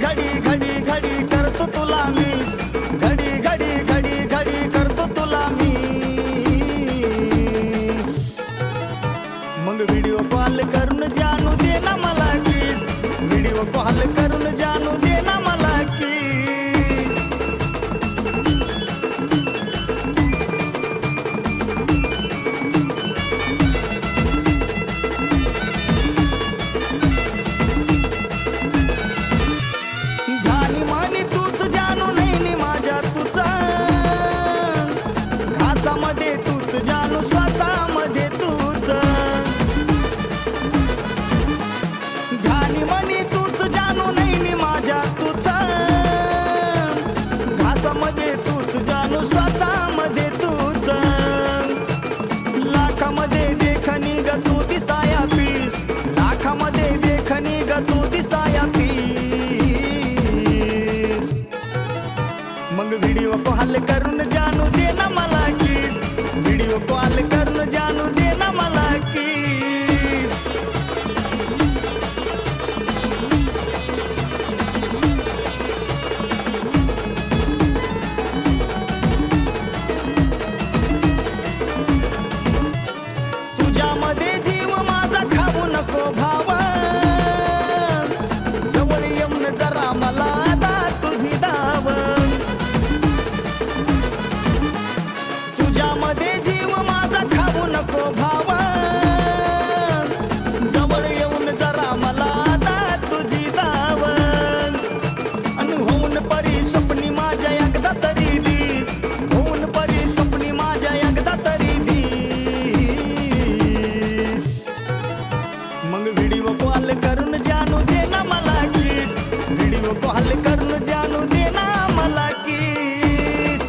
घडी घडी घडी करतो तुला मिस, घडी घडी घडी घडी करतो तुला मिस। मग व्हिडिओ कॉल करून जानू दे ना मला किस, व्हिडिओ कॉल करून जानू दे ना मला किस। ध्यानी मानी तूच जानू नाही माझ्या तुझा, घासामध्ये तूच जानू श्वासामध्ये तूच। ध्यानी मानी तूच जानू नाही माझ्या तुझा, घासामध्ये तूच जानू श्वासामध्ये तूच। लाखामध्ये देखणी ग तू दिसाया पीस, लाखामध्ये देखणी ग तू दिसाया पीस। मग व्हिडिओ कॉल करून जानू दे ना मला किस, व्हिडिओ कॉल करून जानू दे ना मला किस। तुझ्यामध्ये जीव माझा खाऊ नको भावा, जवळ येऊन जरा मला आता तुझी दाव। तुझ्यामध्ये जीव माझा खाऊ नको भावा, जवळ येऊन जरा मला आता तुझी दाव। अन होऊन परी स्वप्नी माझ्या एकदा तरी दिस, होऊन परी स्वप्नी माझ्या एकदा तरी दिस। मग व्हिडिओ कॉल करून जानू दे ना मला किस, व्हिडिओ कॉल करून जानू दे ना मला किस।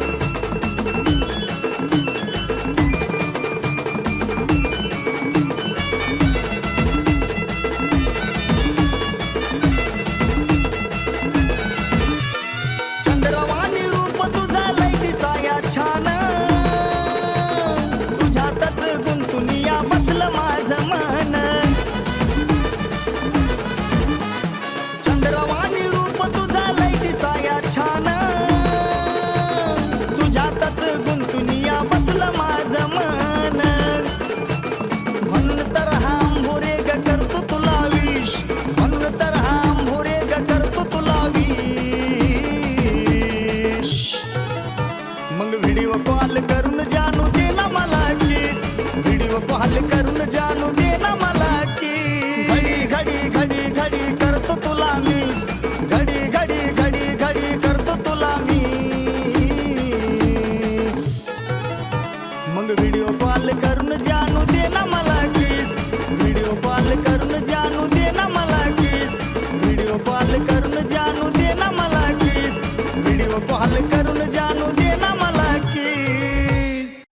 चंद्रवाणी रूप तुझा लय दिसाया छान, तुझ्यातच गुंतून या बसलं माझं मन। चंद्रवाणी रूप तुझा लय दिसाया छान, तुझ्यातच गुंतून या बसलं माझं मन। म्हणून तर हा आंभोरे ग करतो तुला विश, म्हणून तर हा आंभोरे ग करतो तुला विश। मग व्हिडिओ कॉल करून जानू दे ना मला किस, व्हिडिओ कॉल करून जानू दे ना मला किस। घडी घडी घडी घडी करतो तुला मिस, घडी घडी घडी घडी करतो तुला मिस। मग व्हिडिओ कॉल करून जानू दे ना मला किस, व्हिडिओ कॉल करून जानू दे ना मला